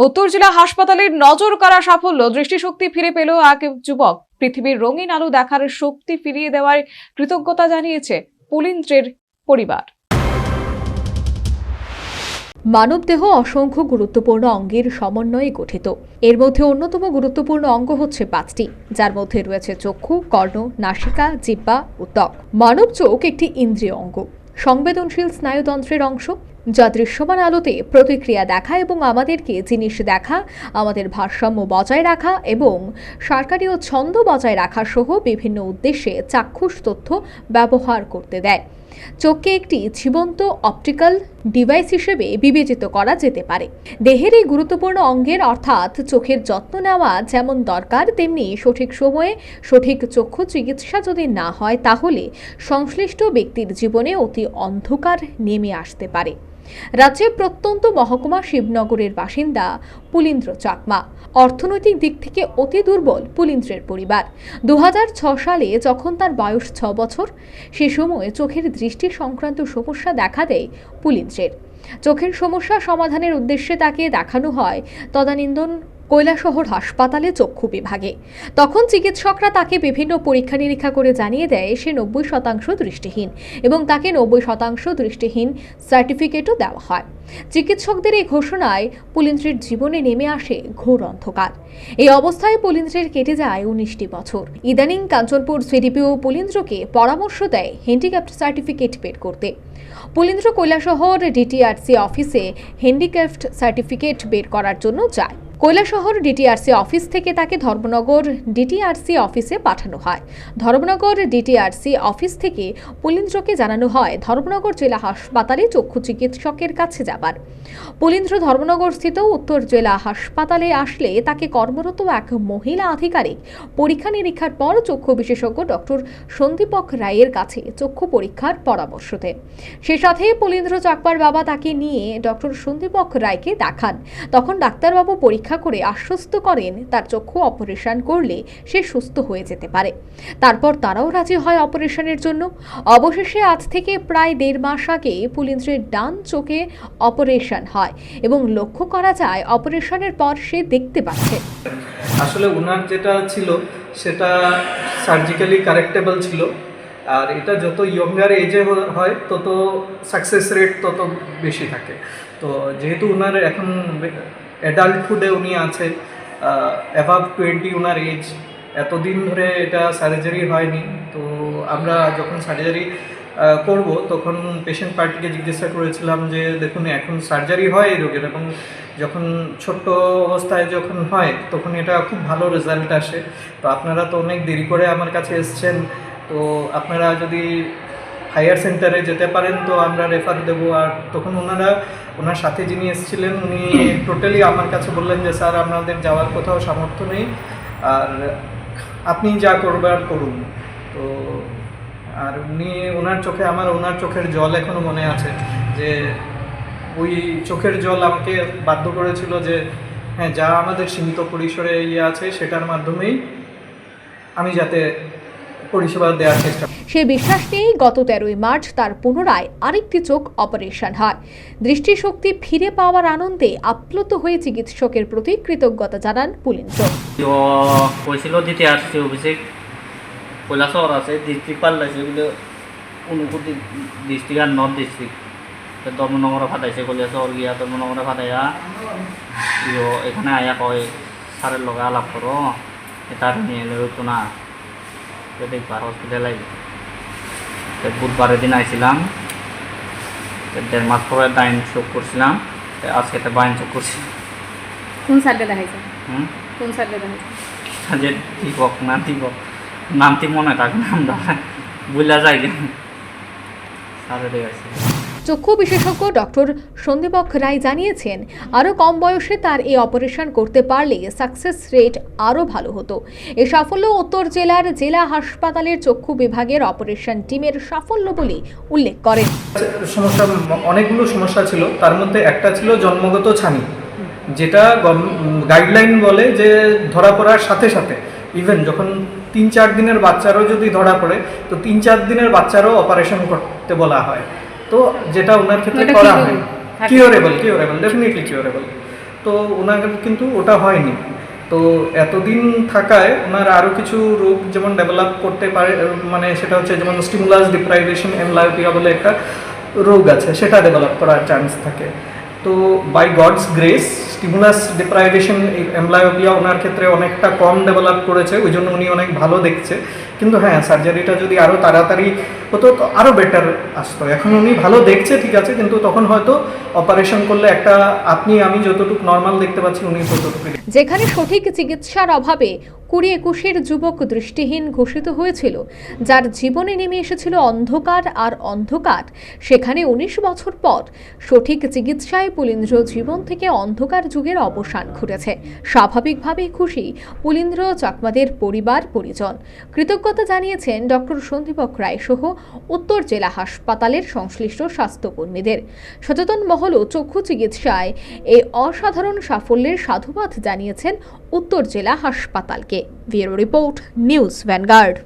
উত্তর জেলা হাসপাতালের নজর কাড়া সাফল্য, দৃষ্টিশক্তি ফিরে পেল এক যুবক। পৃথিবীর রঙিন আলো দেখার শক্তি ফিরিয়ে দেওয়ার কৃতজ্ঞতা জানিয়েছে পুলিন্দ্রের পরিবার। মানবদেহ অসংখ্য গুরুত্বপূর্ণ অঙ্গের সমন্বয়ে গঠিত। এর মধ্যে অন্যতম গুরুত্বপূর্ণ অঙ্গ হচ্ছে 5টি, যার মধ্যে রয়েছে চক্ষু, কর্ণ, নাসিকা, জিহ্বা ও ত্বক। মানব চোখ একটি ইন্দ্রিয় অঙ্গ, সংবেদনশীল স্নায়ুতন্ত্রের অংশ, যা দৃশ্যমান আলোতে প্রতিক্রিয়া দেখা এবং আমাদেরকে জিনিস দেখা, আমাদের ভারসাম্য বজায় রাখা এবং সার্কারীয় ছন্দ বজায় রাখা সহ বিভিন্ন উদ্দেশ্যে চাক্ষুষ তথ্য ব্যবহার করতে দেয়। চোখকে একটি জীবন্ত অপটিক্যাল ডিভাইস হিসেবে বিবেচিত করা যেতে পারে। দেহের এই গুরুত্বপূর্ণ অঙ্গের অর্থাৎ চোখের যত্ন নেওয়া যেমন দরকার, তেমনি সঠিক সময়ে সঠিক চক্ষু চিকিৎসা যদি না হয়, তাহলে সংশ্লিষ্ট ব্যক্তির জীবনে অতি অন্ধকার নেমে আসতে পারে। রাজ্যের প্রত্যন্ত মহকুমা শিবনগরের বাসিন্দা পুলিন্দ্র চাকমা। অর্থনৈতিক দিক থেকে অতি দুর্বল পুলিন্দ্রের পরিবার। 2006 সালে যখন তার বয়স 6 বছর, সে সময় চোখের দৃষ্টি সংক্রান্ত সমস্যা দেখা দেয় পুলিন্দ্রের। চোখের সমস্যা সমাধানের উদ্দেশ্যে তাকে দেখানো হয় তদানীন্তন কৈলাসহর হাসপাতালে চক্ষু বিভাগে। তখন চিকিৎসকরা তাকে বিভিন্ন পরীক্ষা নিরীক্ষা করে জানিয়ে দেয় সে 90% দৃষ্টিহীন এবং তাকে 90% দৃষ্টিহীন সার্টিফিকেটও দেওয়া হয়। চিকিৎসকদের এই ঘোষণায় পুলিন্দ্রের জীবনে নেমে আসে ঘোর অন্ধকার। এই অবস্থায় পুলিন্দ্রের কেটে যায় 19টি বছর। ইদানিং কাঞ্চনপুর সিডিপিও পুলিন্দ্রকে পরামর্শ দেয় হ্যান্ডিক্যাপ্ট সার্টিফিকেট বের করতে। পুলিন্দ্র কৈলাসহর ডিটিআরসি অফিসে হ্যান্ডিক্যাপ্ট সার্টিফিকেট বের করার জন্য যায়। কৈলাসহর ডিটিআরসি অফিস থেকে তাকে ধর্মনগর ডিটিআরসি অফিসে পাঠানো হয়। ধর্মনগর ডিটিআরসি অফিস থেকে পুলিন্দ্রকে জানানো হয় ধর্মনগর জেলা হাসপাতালে চক্ষু চিকিৎসকের কাছে যাবার। পুলিন্দ্র ধর্মনগর স্থিত উত্তর জেলা হাসপাতালে আসলে তাকে কর্মরত এক মহিলা আধিকারিক পরীক্ষা নিরীক্ষার পর চক্ষু বিশেষজ্ঞ ডক্টর সন্দীপক রায়ের কাছে চক্ষু পরীক্ষার পরামর্শ দেন। সে সাথে পুলিন্দ্র চাকমার বাবা তাকে নিয়ে ডক্টর সন্দীপক রায়কে দেখান। তখন ডাক্তারবাবু পরীক্ষা করে আশ্বস্ত করেন তার চক্ষু অপারেশন করলে সে সুস্থ হয়ে যেতে পারে। তারপর তারাও রাজি হয় অপারেশনের জন্য। অবশেষে আজ থেকে প্রায় 1.5 মাস আগে পুলিন্দ্রের ডান চোখে অপারেশন হয় এবং লক্ষ্য করা যায় অপারেশনের পর সে দেখতে পাচ্ছে। আসলে ওনার যেটা ছিল সেটা সার্জিক্যালি কারেক্টেবল ছিল, আর এটা যত ইয়ঙ্গার এজে হয় তত সাকসেস রেট তত বেশি থাকে। তো যেহেতু ওনার এখন অ্যাডাল্টহুডে উনি আছে, অ্যাবাভ 20 ওনার এজ, এতদিন ধরে এটা সার্জারি হয়নি। তো আমরা যখন সার্জারি করব তখন পেশেন্ট পার্টিকে জিজ্ঞাসা করেছিলাম যে দেখুন এখন সার্জারি হয় এই রোগের, এবং যখন ছোট্ট অবস্থায় যখন হয় তখন এটা খুব ভালো রেজাল্ট আসে। তো আপনারা তো অনেক দেরি করে আমার কাছে এসছেন, তো আপনারা যদি হায়ার সেন্টারে যেতে পারেন তো আমরা রেফার দেবো। আর তখন ওনার সাথে যিনি এসেছিলেন উনি টোটালি আমার কাছে বললেন যে স্যার আমাদের যাওয়ার কোথাও সামর্থ্য নেই, আর আপনি যা করবার করুন। তো আর ওনার চোখের জল এখনও মনে আছে, যে ওই চোখের জল আমাকে বাধ্য করেছিল যে হ্যাঁ, যা আমাদের সীমিত পরিসরে আছে সেটার মাধ্যমেই আমি যাতে পরিষেবা দেওয়ার চেষ্টা। সে বিশ্বাস নিয়েই গত 13ই মার্চ তার পুনরায় আরেকটি চোখ অপারেশন হয়। দৃষ্টিশক্তি ফিরে পাওয়ার আনন্দে আপ্লুত হয়ে চিকিৎসকের প্রতি কৃতজ্ঞতা জানান পুলিন্দ্র। কৈছিল ডিটিআরসি অফিসে কৈলাসহর আছে ডিস্ট্রিক্ট পাল্লাইছে বলে অনুভূতি ডিস্ট্রিক্ট আর নর্থ ডিস্ট্রিক্ট ধর্মনগরে ফাটাইছে। কৈলাসহর গিয়া ধর্মনগরে ফাটাইয়া এখানে আয়া কয় স্যারের লগে আলাপ করো, এটা নিয়ে তো না দেখবার হসপিটালে। বুধবারের দিন আইছিলাম, 1.5 মাস পরে ডাইন চোখ করছিলাম, আজকে একটা বাইন চোখ করছি। কোন সাইডে দেখাইছে? কোন সাইডে দেখাইছে? যে দীপক না দীপক নামটি মনে থাকে না, আমরা বুঝলা যাই সারে দেখাইছে। চক্ষু বিশেষজ্ঞ ডক্টর সন্দীপক রায় জানিয়েছেন আরও কম বয়সে তার এই অপারেশন করতে পারলে সাকসেস রেট আরও ভালো হতো। এই সাফল্য উত্তর জেলার জেলা হাসপাতালের চক্ষু বিভাগের অপারেশন টিমের সাফল্য বলে উল্লেখ করেন। অনেকগুলো সমস্যা ছিল, তার মধ্যে একটা ছিল জন্মগত ছানি, যেটা গাইডলাইন বলে যে ধরা পড়ার সাথে সাথে ইভেন যখন 3-4 দিনের বাচ্চারও যদি ধরা পড়ে তো 3-4 দিনের বাচ্চারও অপারেশন করতে বলা হয়। তো যেটা ওনার ক্ষেত্রে করা হয়, কিউরেবল, ডেফিনেটলি কিউরেবল। তো তো ওনার কিন্তু ওটা হয়নি। তো এতদিন থাকায় ওনার আরও কিছু রোগ যেমন ডেভেলপ করতে পারে, মানে সেটা হচ্ছে যেমন স্টিমুলাস ডিপ্রাইভেশন এমব্লায়োপিয়া বলে একটা রোগ আছে, সেটা ডেভেলপ করার চান্স থাকে। তো by God's grace stimulus deprivation amblyopia ওনার ক্ষেত্রে অনেকটা কম ডেভেলপ করেছে, ওই জন্য উনি অনেক ভালো দেখছে। কিন্তু হ্যাঁ, সার্জারিটা যদি আরও তাড়াতাড়ি হতো তো আরও বেটার আসতো। এখন উনি ভালো দেখছে ঠিক আছে, কিন্তু তখন হয়তো অপারেশন করলে একটা আমি যতটুকু নর্মাল দেখতে পাচ্ছি উনি ততটুকু। যেখানে সঠিক চিকিৎসার অভাবে 20-21-এর যুবক দৃষ্টিহীন ঘোষিত হয়েছিল, যার জীবনে নেমে এসেছিল অন্ধকার আর অন্ধকার, সেখানে 19 বছর পর সঠিক চিকিৎসায় পুলিন্দ্র জীবন থেকে অন্ধকার যুগের অবসান ঘটেছে। স্বাভাবিকভাবেই খুশি পুলিন্দ্র চাকমাদের পরিবার পরিজন। কৃতজ্ঞতা জানিয়েছেন ডক্টর সন্দীপক রায় সহ উত্তর জেলা হাসপাতালের সংশ্লিষ্ট স্বাস্থ্যকর্মীদের। সচেতন মহলও চক্ষু চিকিৎসায় এই অসাধারণ সাফল্যের সাধুবাদ জানিয়েছেন উত্তর জেলা হাসপাতালকে। Bureau report, news vanguard.